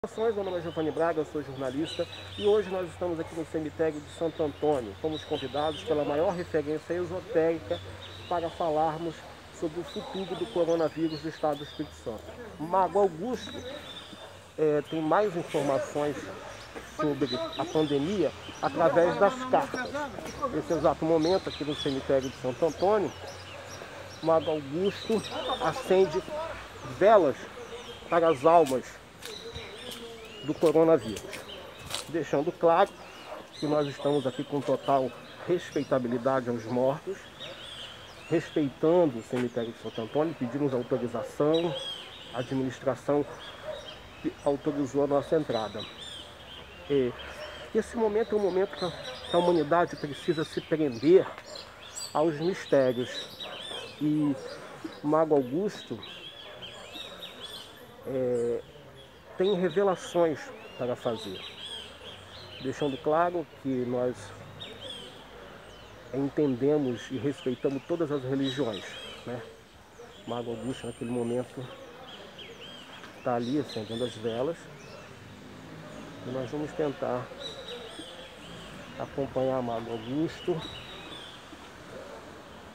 Meu nome é Giovanni Braga, eu sou jornalista e hoje nós estamos aqui no cemitério de Santo Antônio. Fomos convidados pela maior referência esotérica para falarmos sobre o futuro do coronavírus do estado do Espírito Santo. O Mago Augusto tem mais informações sobre a pandemia através das cartas. Nesse exato momento, aqui no cemitério de Santo Antônio, o Mago Augusto acende velas para as almas do coronavírus, deixando claro que nós estamos aqui com total respeitabilidade aos mortos, respeitando o cemitério de Santo Antônio, pedimos autorização, a administração autorizou a nossa entrada. Esse momento é um momento que a humanidade precisa se prender aos mistérios, e o Mago Augusto tem revelações para fazer, deixando claro que nós entendemos e respeitamos todas as religiões, né? O Mago Augusto, naquele momento, está ali acendendo as velas e nós vamos tentar acompanhar o Mago Augusto,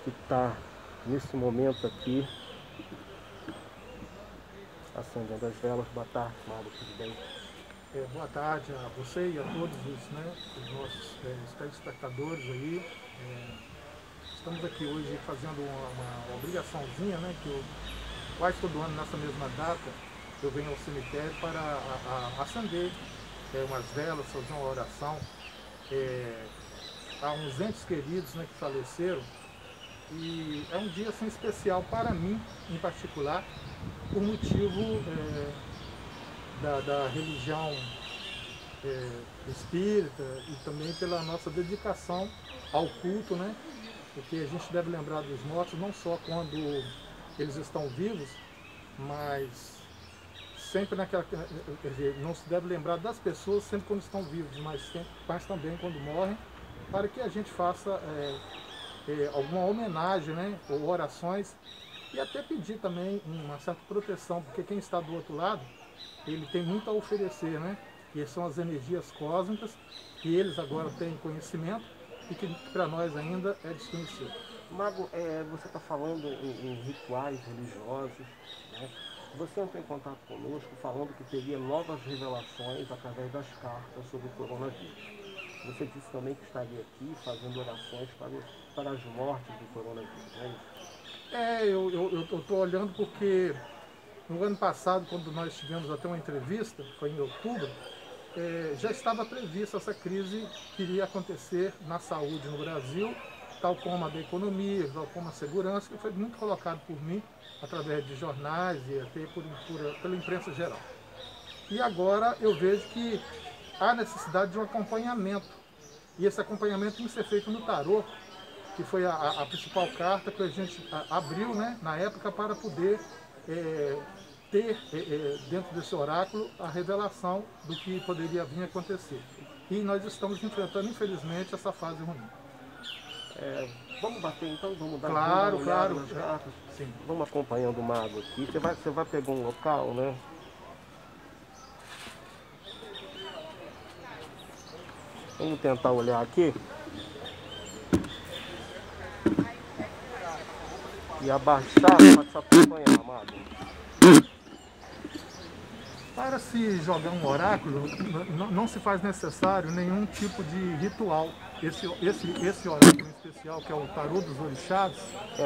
que está nesse momento aqui acendendo as velas. Boa tarde, Mago, tudo bem? Boa tarde a você e a todos os nossos telespectadores aí. Estamos aqui hoje fazendo uma obrigaçãozinha, né, que eu, quase todo ano nessa mesma data eu venho ao cemitério para acender umas velas, fazer uma oração a uns entes queridos, né, que faleceram. E é um dia assim, especial para mim, em particular, por motivo da religião espírita e também pela nossa dedicação ao culto, né? Porque a gente deve lembrar dos mortos não só quando eles estão vivos, mas sempre naquela... Quer dizer, não se deve lembrar das pessoas sempre quando estão vivos, mas também quando morrem, para que a gente faça alguma homenagem, né? Ou orações, e até pedir também uma certa proteção, porque quem está do outro lado, ele tem muito a oferecer, né? Que são as energias cósmicas, que eles agora têm conhecimento e que para nós ainda é desconhecido. Mago, você está falando em rituais religiosos, né? Você entrou em contato conosco falando que teria novas revelações através das cartas sobre o coronavírus. Você disse também que estaria aqui fazendo orações para as mortes do coronavírus, não é isso? Eu estou olhando porque no ano passado, quando nós tivemos até uma entrevista, foi em outubro, já estava prevista essa crise que iria acontecer na saúde no Brasil, tal como a da economia, tal como a segurança, que foi muito colocado por mim, através de jornais e até pela imprensa geral. E agora eu vejo que há necessidade de um acompanhamento, e esse acompanhamento tem que ser feito no tarô, que foi a principal carta que a gente abriu, né, na época, para poder ter dentro desse oráculo a revelação do que poderia vir a acontecer. E nós estamos enfrentando, infelizmente, essa fase ruim. Vamos bater então? Vamos dar Claro, uma claro. nas cartas? Sim. Vamos acompanhando o Mago aqui. Você vai pegar um local, né? Vamos tentar olhar aqui. E abaixar para te acompanhar, Mago. Para se jogar um oráculo, não se faz necessário nenhum tipo de ritual. Esse oráculo em especial, que é o tarô dos orixás,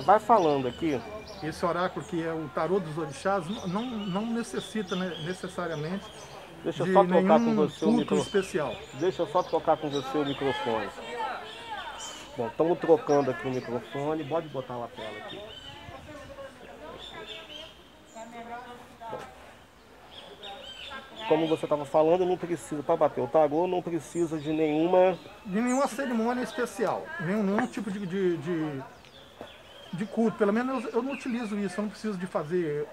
Vai falando aqui. esse oráculo que é o tarô dos orixás, não necessita necessariamente Deixa eu de só trocar com nenhum você o culto microfone. especial. Deixa eu só trocar com você o microfone. Bom, estamos trocando aqui o microfone. Pode botar a lapela aqui. Bom, como você estava falando, não precisa, para bater o tarô, não precisa de nenhuma cerimônia especial, nenhum tipo de culto. Pelo menos eu não utilizo isso, eu não preciso de fazer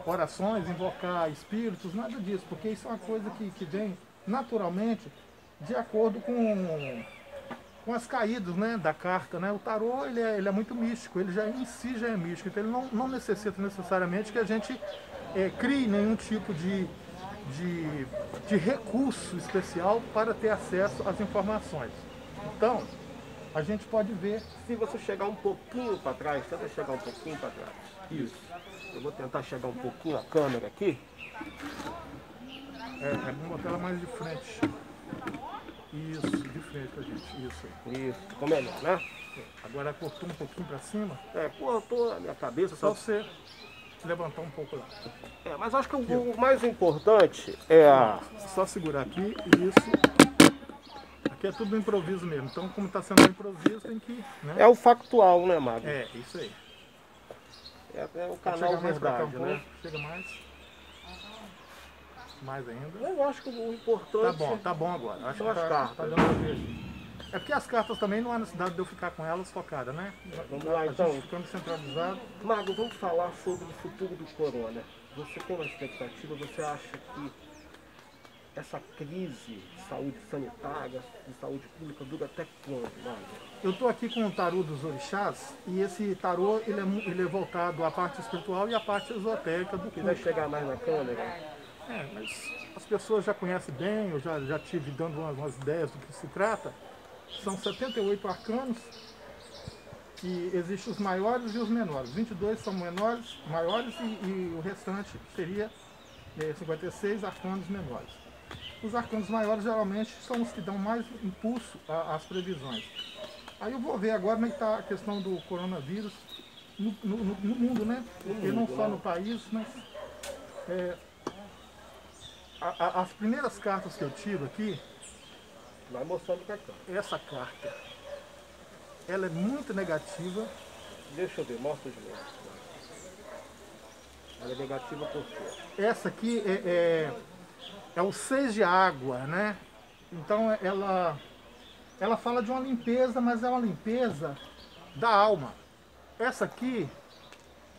orações, invocar espíritos, nada disso, porque isso é uma coisa que vem naturalmente de acordo com as caídas, né, da carta, né? O tarô ele é muito místico, ele já em si já é místico, então ele não necessita necessariamente que a gente crie nenhum tipo de de recurso especial para ter acesso às informações. Então, a gente pode ver... Se você chegar um pouquinho para trás, tenta chegar um pouquinho para trás. Isso. Eu vou tentar chegar um pouquinho a câmera aqui. É bom botar ela mais de frente. Isso, de frente pra gente. Isso, ficou melhor, né? Agora cortou um pouquinho para cima. Cortou a minha cabeça. Só você levantar um pouco lá. Mas acho que o mais importante é a... Só segurar aqui, isso. Aqui é tudo improviso mesmo. Então, como está sendo improviso, tem que... Né? É o factual, né, Magno? Isso aí. É o canal verdade, né? Chega mais. Mais ainda. Eu acho que o importante... Tá bom agora. Acho que as cartas. Tá dando pra ver. É porque as cartas também não há necessidade de eu ficar com elas focadas, né? Vamos lá, então. Ficando centralizado. Magno, vamos falar sobre o futuro do corona. Você tem uma expectativa, você acha que essa crise de saúde sanitária, de saúde pública, dura até quando, Magno? Eu estou aqui com o tarô dos orixás, e esse tarô ele é voltado à parte espiritual e à parte esotérica do culto. Quiser chegar mais na câmera? Mas as pessoas já conhecem bem, eu já tive dando umas ideias do que se trata. São 78 arcanos, e existem os maiores e os menores. 22 são maiores e o restante seria 56 arcanos menores. Os arcanos maiores geralmente são os que dão mais impulso às previsões. Aí eu vou ver agora como é que está a questão do coronavírus no mundo, né? E não só no país, mas... as primeiras cartas que eu tiro aqui... Vai mostrando pra cá. Essa carta, ela é muito negativa. Deixa eu ver, mostra de novo. Ela é negativa por quê? Essa aqui é o 6 de água, né? Então ela fala de uma limpeza, mas é uma limpeza da alma. Essa aqui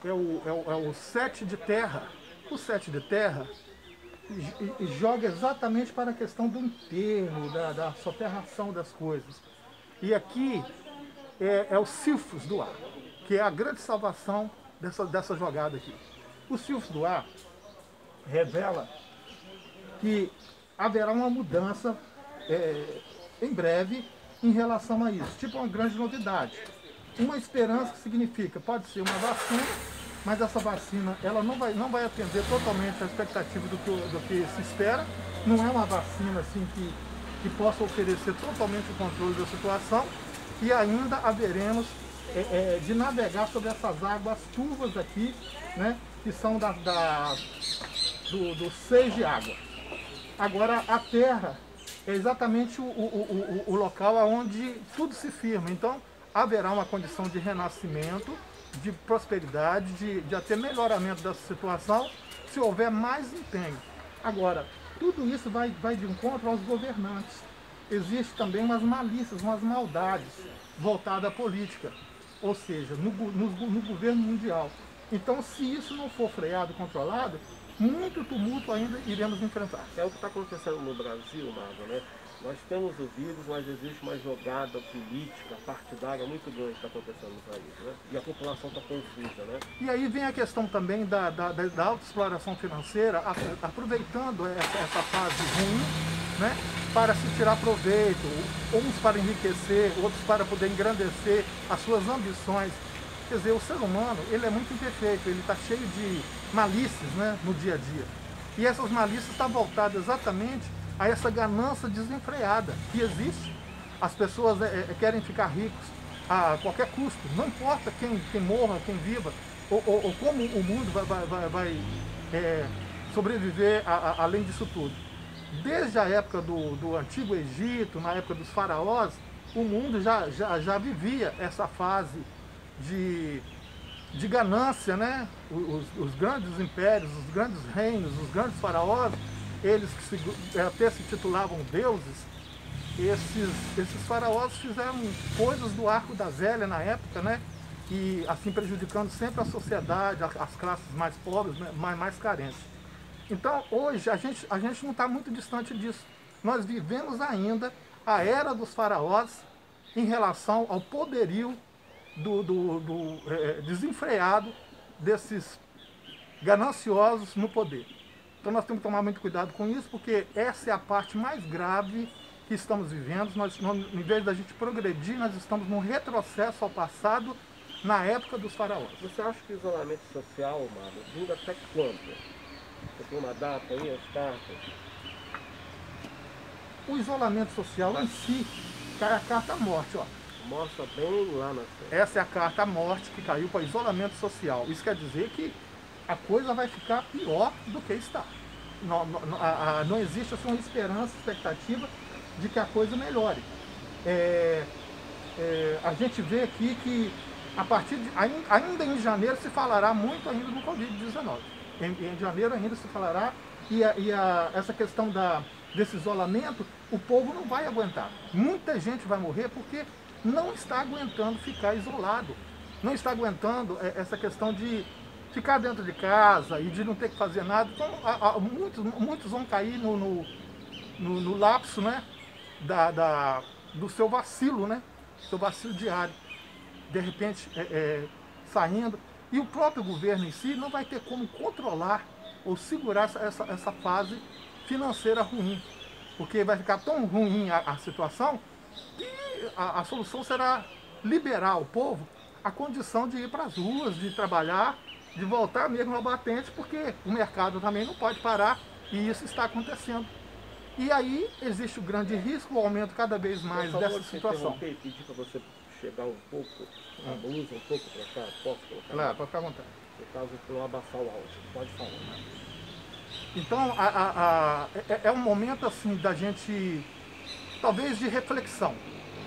é o 7 de terra. O 7 de terra e joga exatamente para a questão do enterro, da soterração das coisas. E aqui é o Silfos do ar, que é a grande salvação dessa jogada aqui. O Silfos do ar revela que haverá uma mudança em breve em relação a isso, tipo uma grande novidade. Uma esperança que significa, pode ser uma vacina, mas essa vacina ela não vai atender totalmente a expectativa do que se espera. Não é uma vacina assim que possa oferecer totalmente o controle da situação, e ainda haveremos de navegar sobre essas águas turvas aqui, né, que são do 6 de água. Agora a Terra é exatamente o local onde tudo se firma, então haverá uma condição de renascimento, de prosperidade, de até melhoramento dessa situação, se houver mais empenho. Agora, tudo isso vai de encontro aos governantes. Existem também umas malícias, umas maldades voltadas à política, ou seja, no governo mundial. Então, se isso não for freado e controlado, muito tumulto ainda iremos enfrentar. É o que está acontecendo no Brasil, Magno, né? Nós temos o vírus, mas existe uma jogada política, partidária muito grande que está acontecendo no país, né? E a população está confusa, né? E aí vem a questão também da autoexploração financeira, aproveitando essa fase ruim, né, para se tirar proveito, uns para enriquecer, outros para poder engrandecer as suas ambições. Quer dizer, o ser humano, ele é muito imperfeito, ele está cheio de malícias, né, no dia a dia. E essas malícias estão voltadas exatamente a essa ganância desenfreada que existe. As pessoas querem ficar ricos a qualquer custo, não importa quem morra, quem viva, ou como o mundo vai sobreviver além disso tudo. Desde a época do Antigo Egito, na época dos faraós, o mundo já vivia essa fase de ganância, né? Os grandes impérios, os grandes reinos, os grandes faraós, eles que até se titulavam deuses, esses faraós fizeram coisas do arco da velha na época, né? E assim prejudicando sempre a sociedade, as classes mais pobres, né? mais carentes. Então hoje a gente não está muito distante disso. Nós vivemos ainda a era dos faraós em relação ao poderio desenfreado desses gananciosos no poder. Então nós temos que tomar muito cuidado com isso, porque essa é a parte mais grave que estamos vivendo. Em vez da gente progredir, nós estamos num retrocesso ao passado, na época dos faraós. Você acha que o isolamento social, Amado, dura até quando? Você tem uma data aí, as cartas? O isolamento social em si, cai a carta morte, ó. Mostra bem lá na frente. Essa é a carta morte que caiu para isolamento social. Isso quer dizer que a coisa vai ficar pior do que está. Não existe assim, uma esperança, expectativa de que a coisa melhore. A gente vê aqui que a partir de, ainda em janeiro se falará muito ainda do Covid-19. Em janeiro ainda se falará essa questão desse isolamento, o povo não vai aguentar. Muita gente vai morrer porque não está aguentando ficar isolado. Não está aguentando essa questão de ficar dentro de casa e de não ter que fazer nada. Então, muitos vão cair no lapso, né, do seu vacilo, né, seu vacilo diário. De repente, saindo. E o próprio governo em si não vai ter como controlar ou segurar essa fase financeira ruim. Porque vai ficar tão ruim a situação que a solução será liberar ao povo a condição de ir para as ruas, de trabalhar, de voltar mesmo ao batente, porque o mercado também não pode parar e isso está acontecendo. E aí existe o grande risco, o aumento cada vez mais dessa situação. Eu pedir para você chegar um pouco, a blusa um pouco para cá, posso colocar? Claro, pode ficar à vontade. No caso, para não abafar o áudio, pode falar. Então, é um momento assim da gente, talvez de reflexão,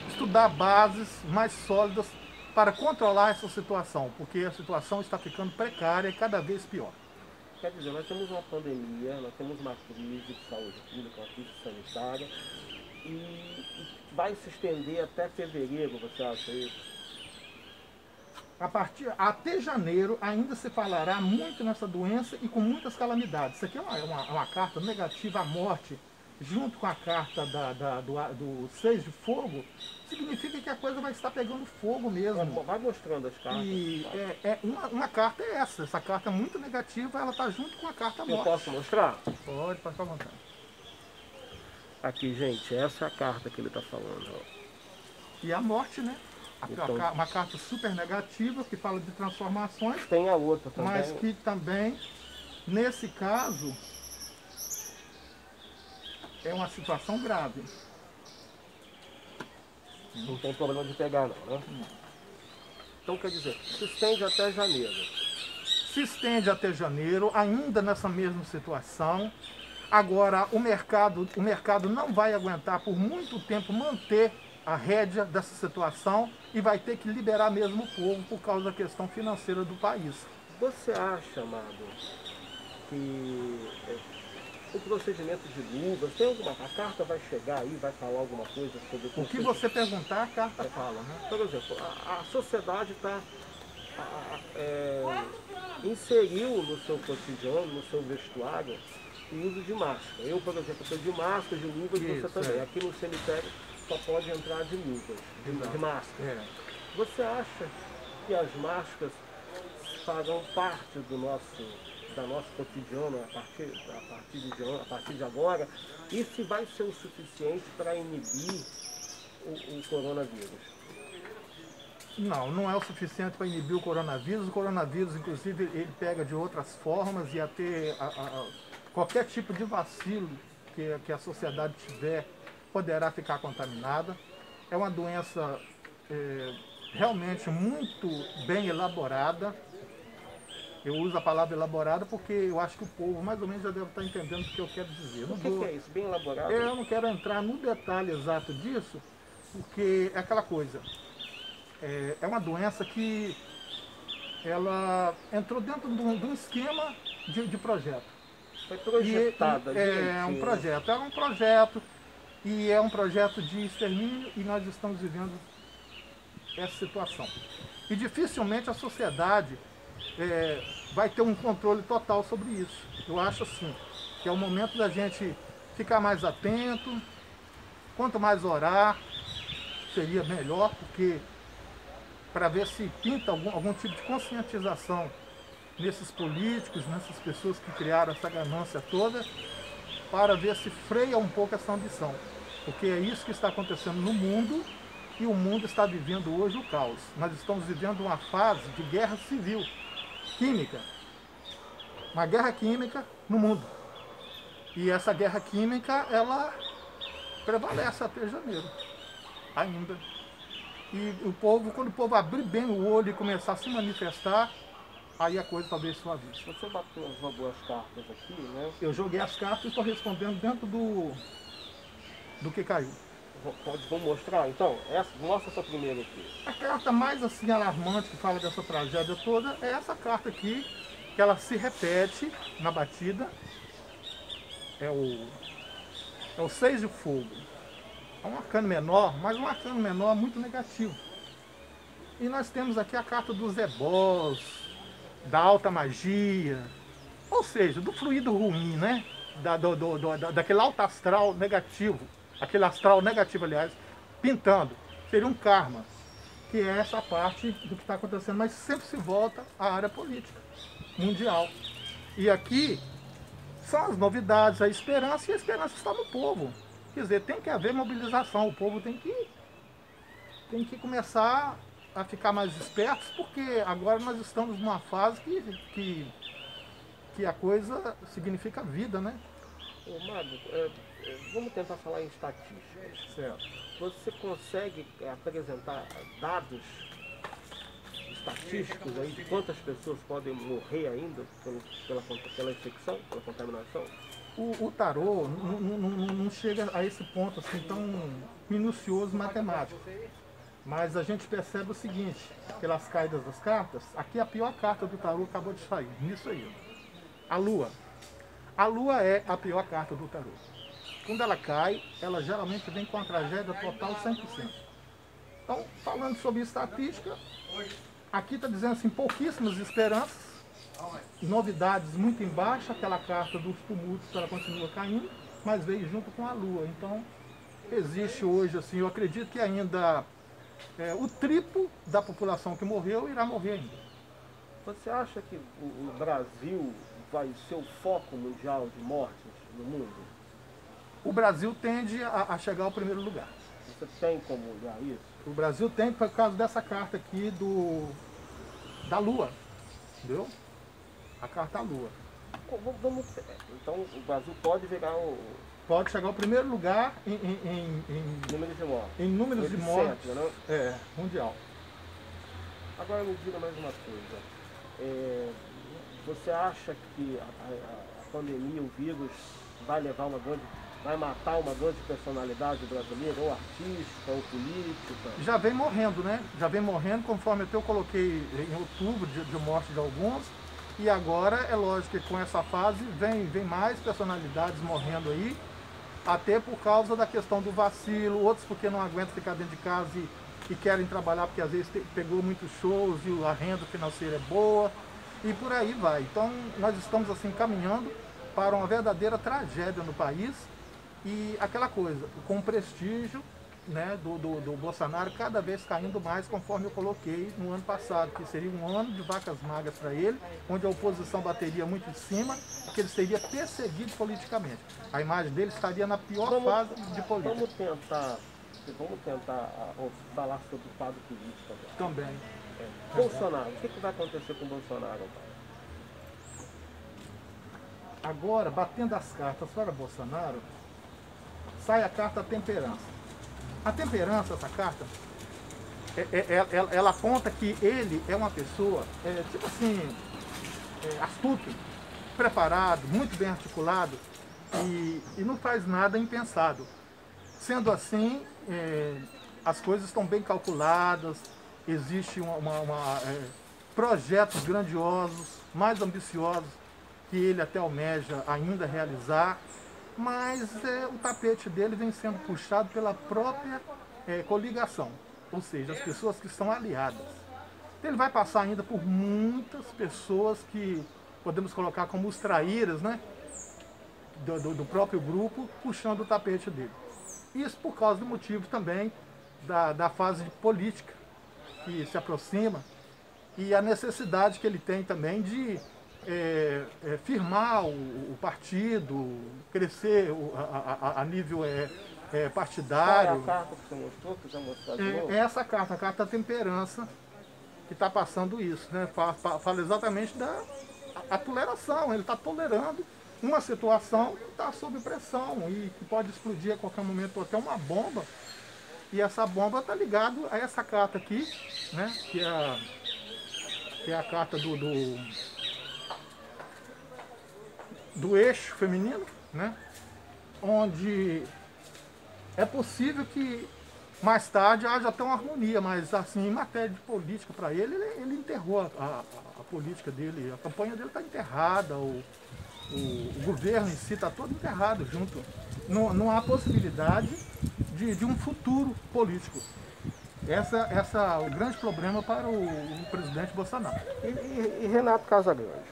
estudar bases mais sólidas para controlar essa situação, porque a situação está ficando precária e cada vez pior. Quer dizer, nós temos uma pandemia, nós temos uma crise de saúde pública, uma crise sanitária, e vai se estender até fevereiro, você acha isso? Até janeiro ainda se falará muito nessa doença e com muitas calamidades. Isso aqui é uma carta negativa à morte, junto com a carta do 6 de fogo, significa que a coisa vai estar pegando fogo mesmo. Vai mostrando as cartas. E uma carta é essa carta é muito negativa, ela está junto com a carta morte. Eu posso mostrar? Pode ficar à vontade. Aqui, gente, essa é a carta que ele está falando. Ó. E a morte, né? Então, uma carta super negativa, que fala de transformações. Tem a outra também. Mas que também, nesse caso, é uma situação grave. Não tem problema de pegar não, né? Não. Então quer dizer, se estende até janeiro. Se estende até janeiro, ainda nessa mesma situação. Agora, o mercado não vai aguentar por muito tempo manter a rédea dessa situação e vai ter que liberar mesmo o povo por causa da questão financeira do país. Você acha, Amado, que o procedimento de luvas, tem alguma... A carta vai chegar aí, vai falar alguma coisa sobre... O que você perguntar, a carta fala, né? Por exemplo, a sociedade está... inseriu no seu cotidiano, no seu vestuário, o uso de máscara. Eu, por exemplo, estou de máscara, de luvas, você também. Aqui no cemitério só pode entrar de luvas, de máscara. Você acha que as máscaras farão parte da nosso cotidiano a partir de agora? E se vai ser o suficiente para inibir o coronavírus? Não é o suficiente para inibir o coronavírus. O coronavírus, inclusive, ele pega de outras formas e até qualquer tipo de vacilo que a sociedade tiver poderá ficar contaminada. É uma doença realmente muito bem elaborada. Eu uso a palavra elaborada porque eu acho que o povo mais ou menos já deve estar entendendo o que eu quero dizer. O que é isso? Bem elaborado? Eu não quero entrar no detalhe exato disso, porque é aquela coisa. É uma doença que ela entrou dentro de um esquema de projeto. Foi projetada. É um projeto e é um projeto de extermínio e nós estamos vivendo essa situação. E dificilmente a sociedade vai ter um controle total sobre isso. Eu acho assim, que é o momento da gente ficar mais atento, quanto mais orar, seria melhor, porque para ver se pinta algum tipo de conscientização nesses políticos, nessas pessoas que criaram essa ganância toda, para ver se freia um pouco essa ambição. Porque é isso que está acontecendo no mundo, e o mundo está vivendo hoje o caos. Nós estamos vivendo uma fase de guerra civil, química. Uma guerra química no mundo. E essa guerra química, ela prevalece até janeiro, ainda. E o povo, quando o povo abrir bem o olho e começar a se manifestar, aí a coisa talvez suavize. Você jogou as cartas aqui, né? Eu joguei as cartas e estou respondendo dentro do que caiu. Vou mostrar, então? Mostra essa primeira aqui. A carta mais assim alarmante que fala dessa tragédia toda é essa carta aqui, que ela se repete na batida. É o 6 de fogo. É um arcano menor, mas um arcano menor muito negativo. E nós temos aqui a carta dos ebós, da alta magia, ou seja, do fluido ruim, né? Daquele alto astral negativo, aquele astral negativo, aliás, pintando. Seria um karma, que é essa parte do que está acontecendo, mas sempre se volta à área política mundial. E aqui são as novidades, a esperança, e a esperança está no povo. Quer dizer, tem que haver mobilização, o povo tem que começar a ficar mais espertos, porque agora nós estamos numa fase que a coisa significa vida, né? Ô, Mago, vamos tentar falar em estatísticas. Certo. Você consegue apresentar dados estatísticos aí de quantas pessoas podem morrer ainda pela infecção, pela contaminação? O tarô não chega a esse ponto assim tão minucioso matemático. Mas a gente percebe o seguinte, pelas caídas das cartas, aqui a pior carta do tarô acabou de sair, nisso aí. A Lua. A Lua é a pior carta do tarô. Quando ela cai, ela geralmente vem com a tragédia total 100%. Então, falando sobre estatística, aqui está dizendo assim, pouquíssimas esperanças, novidades muito embaixo, aquela carta dos tumultos, ela continua caindo, mas veio junto com a Lua. Então, existe hoje, assim, eu acredito que ainda o triplo da população que morreu irá morrer ainda. Você acha que o Brasil vai ser o foco mundial de mortes no mundo? O Brasil tende a chegar ao primeiro lugar. Você tem como olhar isso? O Brasil tem por causa dessa carta aqui da Lua, entendeu? A carta da Lua. Então o Brasil pode virar Pode chegar ao primeiro lugar em número de mortes. Em números de mortes, né? Mundial. Agora me diga mais uma coisa. Você acha que a pandemia, o vírus, vai matar uma grande personalidade brasileira, ou artística, ou política? Já vem morrendo, né? Já vem morrendo, conforme eu coloquei em outubro de morte de alguns. E agora é lógico que com essa fase vem mais personalidades morrendo aí, até por causa da questão do vacilo, outros porque não aguentam ficar dentro de casa e querem trabalhar porque às vezes pegou muitos shows e a renda financeira é boa, e por aí vai. Então nós estamos assim caminhando para uma verdadeira tragédia no país, e aquela coisa, com o prestígio, né, do Bolsonaro cada vez caindo mais, conforme eu coloquei no ano passado, que seria um ano de vacas magras para ele, onde a oposição bateria muito em cima, que ele seria perseguido politicamente. A imagem dele estaria na pior fase de política. Vamos tentar falar sobre o quadro político agora. Também. Bolsonaro, o que vai acontecer com o Bolsonaro? Agora, batendo as cartas para Bolsonaro, sai a carta Temperança. A temperança, essa carta, ela aponta que ele é uma pessoa, tipo assim, astuto, preparado, muito bem articulado e não faz nada impensado. Sendo assim, as coisas estão bem calculadas, existe projetos grandiosos, mais ambiciosos, que ele até almeja ainda realizar. Mas o tapete dele vem sendo puxado pela própria coligação, ou seja, as pessoas que são aliadas. Ele vai passar ainda por muitas pessoas que podemos colocar como os traíras, né, do próprio grupo, puxando o tapete dele. Isso por causa do motivo também da fase política que se aproxima, e a necessidade que ele tem também de firmar o partido, crescer a nível partidário. Qual é a carta que você mostrou, que já mostrou de novo? É essa carta, a carta da temperança, que está passando isso, né? Fala exatamente da toleração. Ele está tolerando uma situação que está sob pressão e que pode explodir a qualquer momento até uma bomba. E essa bomba está ligada a essa carta aqui, né? Que é a carta do eixo feminino, né? Onde é possível que mais tarde haja até uma harmonia, mas assim, em matéria de política para ele, ele enterrou a política dele, a campanha dele está enterrada, o governo em si está todo enterrado junto. Não há possibilidade de um futuro político. Essa é o grande problema para o presidente Bolsonaro. E Renato Casagrande?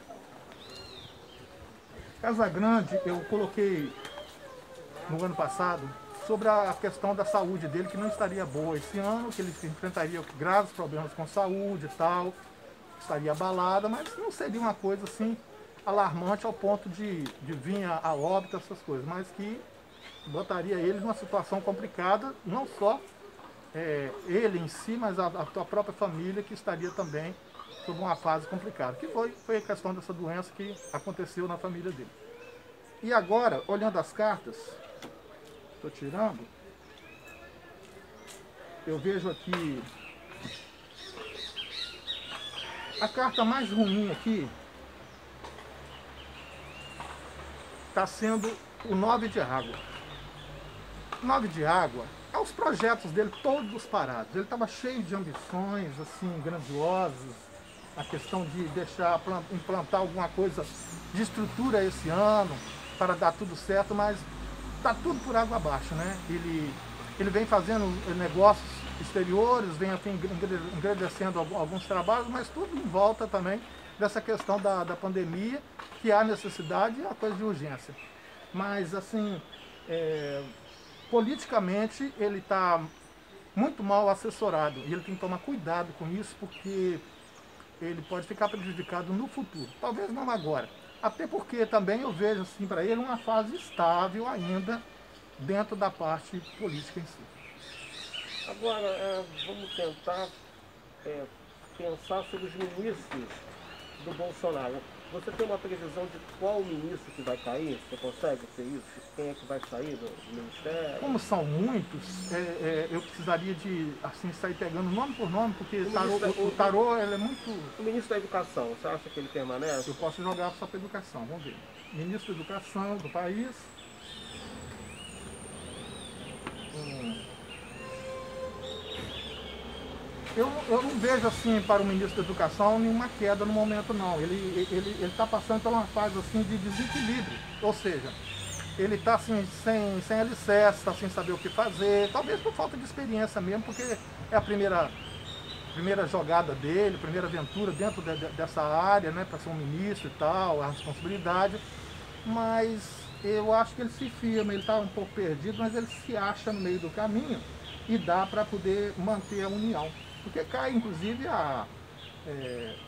Casagrande, eu coloquei no ano passado sobre a questão da saúde dele, que não estaria boa esse ano, que ele enfrentaria graves problemas com saúde e tal, estaria abalada, mas não seria uma coisa assim alarmante ao ponto de vir a óbito, essas coisas, mas que botaria ele numa situação complicada, não só ele em si, mas a própria família, que estaria também sob uma fase complicada, que foi a questão dessa doença que aconteceu na família dele. E agora, olhando as cartas, estou tirando, eu vejo aqui a carta mais ruim aqui, está sendo o 9 de água. O 9 de água é os projetos dele todos parados. Ele estava cheio de ambições assim grandiosas, a questão de implantar alguma coisa de estrutura esse ano para dar tudo certo, mas está tudo por água abaixo, né? Ele vem fazendo negócios exteriores, vem engrandecendo alguns trabalhos, mas tudo em volta também dessa questão da pandemia, que há necessidade, é uma coisa de urgência. Mas, assim, politicamente, ele está muito mal assessorado. E ele tem que tomar cuidado com isso, porque ele pode ficar prejudicado no futuro. Talvez não agora. Até porque também eu vejo, assim, para ele uma fase estável ainda dentro da parte política em si. Agora, vamos tentar pensar sobre os ministros do Bolsonaro. Você tem uma previsão de qual ministro que vai cair? Você consegue ter isso? Quem é que vai sair do ministério? Como são muitos, eu precisaria de assim, sair pegando nome por nome, porque o tarô ele é muito... O ministro da Educação, você acha que ele permanece? Eu posso jogar só para educação, vamos ver. Ministro da Educação do país. Eu não vejo assim para o ministro da Educação nenhuma queda no momento não. Ele está passando por uma fase assim de desequilíbrio. Ou seja, ele está assim, sem alicerce, está sem saber o que fazer, talvez por falta de experiência mesmo, porque é a primeira jogada dele, a primeira aventura dentro dessa área, né, para ser um ministro e tal, a responsabilidade. Mas eu acho que ele se firma, ele está um pouco perdido, mas ele se acha no meio do caminho e dá para poder manter a união. Porque cai, inclusive,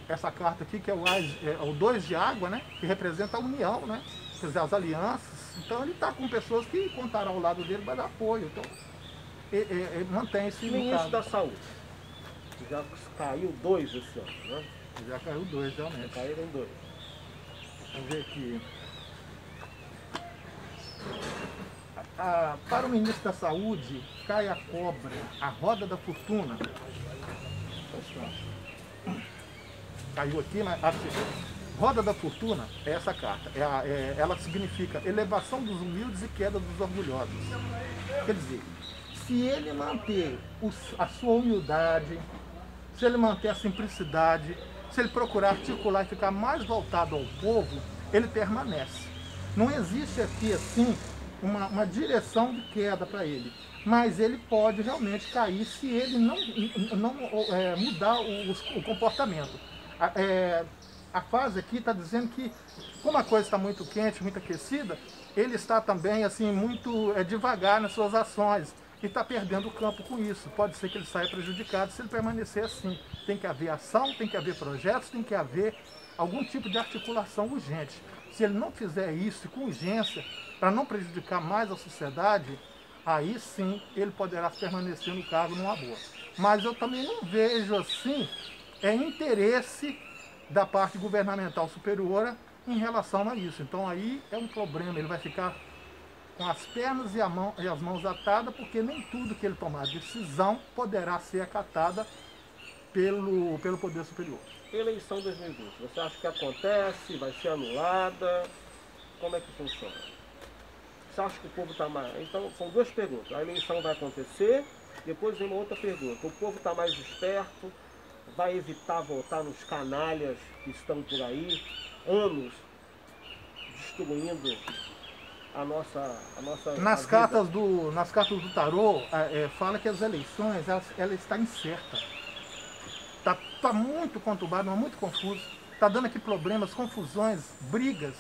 essa carta aqui, que é o 2 de água, né? Que representa a união, né? Quer dizer, as alianças. Então ele está com pessoas que contarão ao lado dele para dar apoio. Então, mantém-se no Ministro caso. da Saúde. Já caiu 2 esse ano, né? Já caiu 2, realmente. Já caíram 2. Vamos ver aqui. Para o ministro da Saúde, cai a cobra, a roda da fortuna. Caiu aqui, mas roda da fortuna é essa carta. Ela significa elevação dos humildes e queda dos orgulhosos. Quer dizer, se ele manter a sua humildade, se ele manter a simplicidade, se ele procurar articular e ficar mais voltado ao povo, ele permanece. Não existe aqui assim uma direção de queda para ele, mas ele pode realmente cair se ele não mudar o comportamento. A fase aqui está dizendo que, como a coisa está muito quente, muito aquecida, ele está também assim muito devagar nas suas ações. e está perdendo o campo com isso. Pode ser que ele saia prejudicado se ele permanecer assim. Tem que haver ação, tem que haver projetos, tem que haver algum tipo de articulação urgente. Se ele não fizer isso com urgência, para não prejudicar mais a sociedade, aí sim ele poderá permanecer no cargo numa boa. Mas eu também não vejo assim interesse da parte governamental superior em relação a isso. Então aí é um problema, ele vai ficar com as pernas e as mãos atadas, porque nem tudo que ele tomar decisão poderá ser acatada pelo Poder Superior. Eleição 2020, você acha que acontece, vai ser anulada? Como é que funciona? Você acha que o povo está mais... Então, são duas perguntas. A eleição vai acontecer, depois vem uma outra pergunta. O povo está mais esperto, vai evitar votar nos canalhas que estão por aí, anos destruindo a nossa nas cartas do tarô, fala que as eleições ela está incerta. Está muito conturbado, muito confuso. Está dando aqui problemas, confusões, brigas,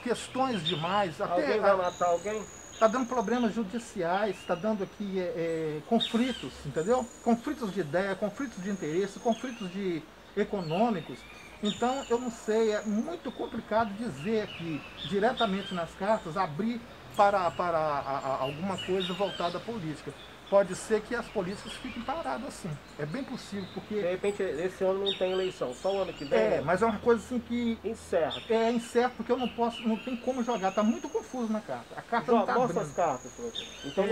questões demais. Alguém vai matar alguém? Está dando problemas judiciais, está dando aqui conflitos, entendeu? Conflitos de ideia, conflitos de interesse, conflitos econômicos. Então, eu não sei, é muito complicado dizer aqui, diretamente nas cartas, abrir para alguma coisa voltada à política. Pode ser que as políticas fiquem paradas assim. É bem possível, porque... De repente, esse ano não tem eleição, só o ano que vem? Mas é uma coisa assim que... Incerto. É incerto, porque eu não tem como jogar. Está muito confuso na carta. A carta não está abrindo. Mostra as cartas, professor. Então,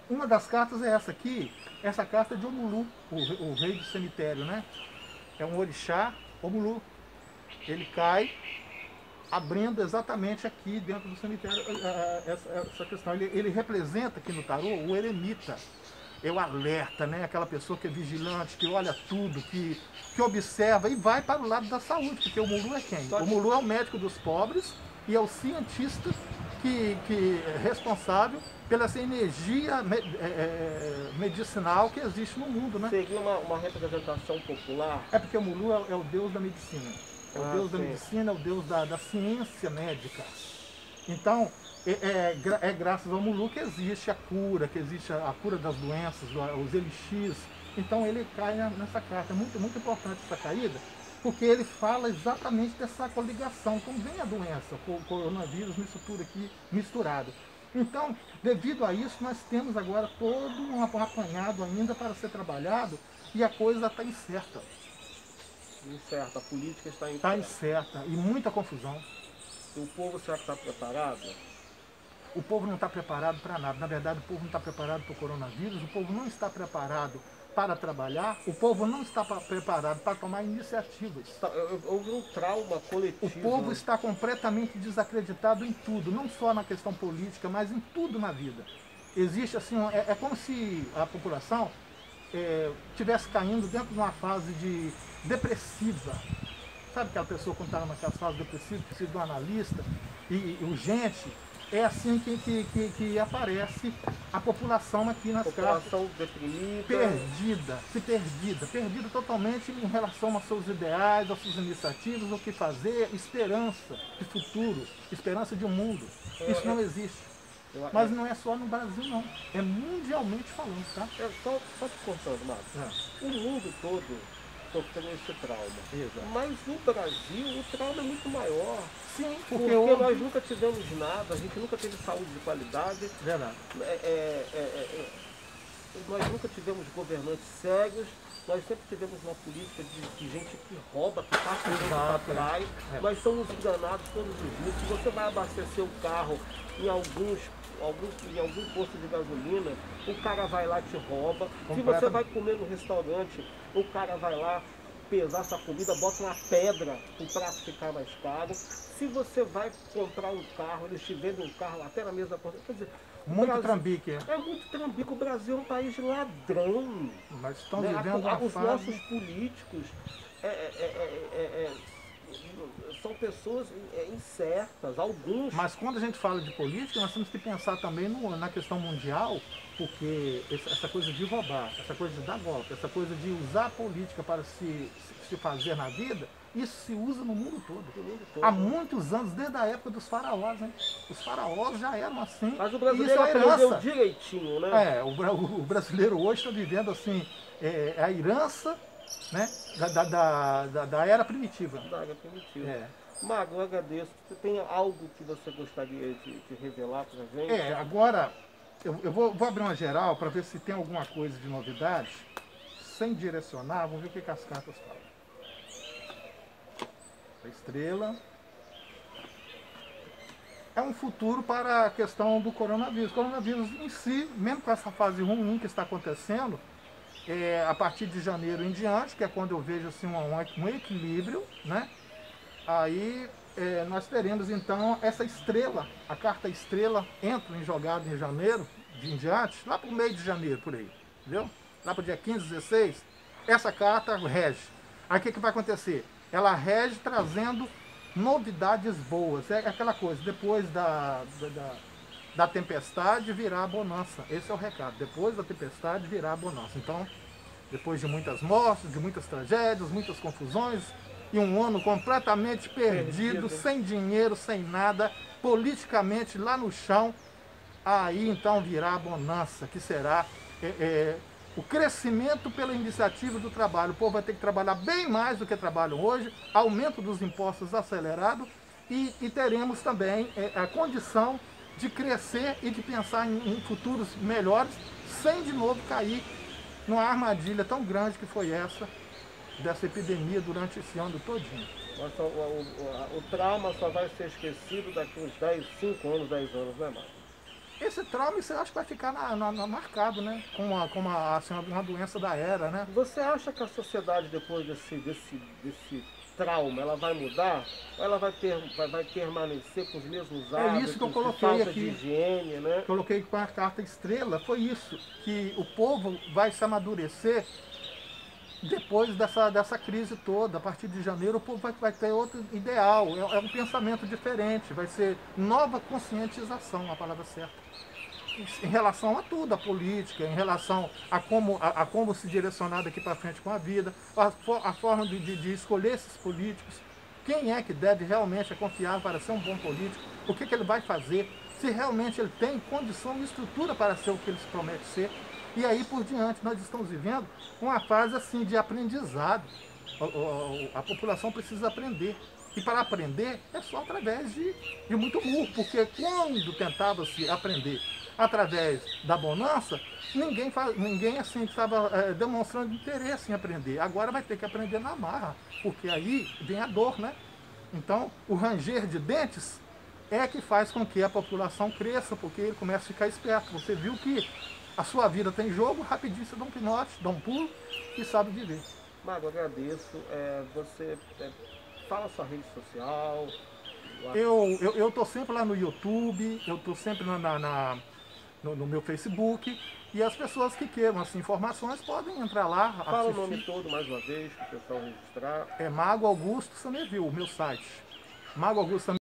uma das cartas é essa aqui. Essa carta é de Omulu, o rei do cemitério, né? É um orixá, Omulu. Ele cai abrindo exatamente aqui dentro do cemitério essa questão. Ele representa aqui no tarô o eremita. É o alerta, né? Aquela pessoa que é vigilante, que olha tudo, que observa e vai para o lado da saúde, porque o Mulu é quem? O Mulu é o médico dos pobres e é o cientista que é responsável pela essa energia medicinal que existe no mundo, né? Seria uma representação popular? É porque o Mulu é o deus da medicina. É o deus da medicina, é o deus da ciência médica. Então, é graças ao Mulu que existe a cura, a cura das doenças, os elixires. Então ele cai nessa carta. É muito, muito importante essa caída, porque ele fala exatamente dessa coligação, como vem a doença, o coronavírus, isso tudo aqui misturado. Então, devido a isso, nós temos agora todo um apanhado ainda para ser trabalhado e a coisa está incerta. Incerta, a política está incerta. Está incerta e muita confusão. E o povo será que está preparado? O povo não está preparado para nada. Na verdade, o povo não está preparado para o coronavírus, o povo não está preparado para trabalhar, o povo não está preparado para tomar iniciativas. Houve um trauma coletivo. O povo está completamente desacreditado em tudo, não só na questão política, mas em tudo na vida. Existe assim, é como se a população estivesse caindo dentro de uma fase depressiva. Sabe aquela pessoa quando está naquela fase depressiva, precisa de um analista e urgente? É assim que aparece a população aqui nas cartas. População deprimida. Perdida totalmente em relação aos seus ideais, às suas iniciativas, o que fazer, esperança de futuro, esperança de um mundo. Isso não existe. Mas não é só no Brasil, não. É mundialmente falando, tá? Só te cortando, Marcos. O mundo todo sofreu esse trauma. Exato. Mas no Brasil o trauma é muito maior. Sim, porque nós nunca tivemos nada, a gente nunca teve saúde de qualidade. Verdade. Nós nunca tivemos governantes sérios, nós sempre tivemos uma política de gente que rouba, que passa gente para trás. Nós somos enganados todos os dias. Se você vai abastecer o carro em algum posto de gasolina, o cara vai lá e te rouba. Se você vai comer no restaurante, o cara vai lá pesar sua comida, bota uma pedra para o prato ficar mais caro. Se você vai comprar um carro, eles te vendem um carro até na mesma coisa. Quer dizer, muito trambique. É muito trambique. O Brasil é um país ladrão. Mas estão vivendo os nossos políticos são pessoas incertas, alguns. Mas quando a gente fala de política, nós temos que pensar também na questão mundial, porque essa coisa de roubar, essa coisa de dar golpe, essa coisa de usar a política para se fazer na vida, Isso se usa no mundo todo. No mundo todo, Há né? muitos anos, desde a época dos faraós, hein? Os faraós já eram assim. Mas o E brasileiro isso é uma aprendeu herança. direitinho, né? O brasileiro hoje está vivendo assim, a herança, né, da era primitiva. Da área primitiva. É. Mago, eu agradeço. Você tem algo que você gostaria de revelar para a gente? Agora eu vou abrir uma geral para ver se tem alguma coisa de novidade, sem direcionar, vamos ver o que as cartas falam. A estrela. É um futuro para a questão do coronavírus. O coronavírus em si, mesmo com essa fase ruim que está acontecendo, a partir de janeiro em diante, que é quando eu vejo assim, um equilíbrio, né? Aí nós teremos então essa estrela, a carta estrela entra em jogada em janeiro, em diante, lá para o meio de janeiro, por aí, entendeu? Lá para o dia 15, 16, essa carta rege. Aí o que vai acontecer? Ela rege trazendo novidades boas. É aquela coisa, depois da tempestade virá a bonança. Esse é o recado. Depois da tempestade virá a bonança. Então, depois de muitas mortes, de muitas tragédias, muitas confusões, e um ano completamente perdido, sem dinheiro, sem nada, politicamente lá no chão, aí então virá a bonança, que será o crescimento pela iniciativa do trabalho. O povo vai ter que trabalhar bem mais do que trabalham hoje, aumento dos impostos acelerado, e teremos também a condição de crescer e de pensar em futuros melhores, sem de novo cair numa armadilha tão grande que foi essa, dessa epidemia durante esse ano todinho. Mas o trauma só vai ser esquecido daqui uns 5 anos, 10 anos, né, Marcos? Esse trauma, eu acho que vai ficar marcado, né? Como uma doença da era, né? Você acha que a sociedade, depois desse trauma, ela vai mudar? Ou ela vai permanecer com os mesmos hábitos? É isso que eu coloquei falta aqui. De higiene, né? Coloquei com a carta estrela, foi isso. Que o povo vai se amadurecer depois dessa crise toda. A partir de janeiro o povo vai ter outro ideal, é um pensamento diferente, vai ser nova conscientização, a palavra certa. Em relação a tudo, a política, em relação a como se direcionar daqui para frente com a vida, a forma de escolher esses políticos, quem é que deve realmente confiar para ser um bom político, o que ele vai fazer, se realmente ele tem condição e estrutura para ser o que ele se promete ser. E aí por diante nós estamos vivendo uma fase assim de aprendizado. A população precisa aprender. E para aprender é só através de muito burro, porque quando tentava-se aprender através da bonança, ninguém assim estava demonstrando interesse em aprender. Agora vai ter que aprender na marra, porque aí vem a dor, né? Então, o ranger de dentes é que faz com que a população cresça, porque ele começa a ficar esperto. Você viu que a sua vida tem jogo, rapidinho você dá um pinote, dá um pulo e sabe viver. Mago, agradeço. Você fala sua rede social. Eu tô sempre lá no YouTube, eu tô sempre no meu Facebook, e as pessoas que queiram assim, informações podem entrar lá. Fala assistir. O nome todo mais uma vez, para o pessoal registrar. É Mago Augusto Sameville, o meu site. Mago Augusto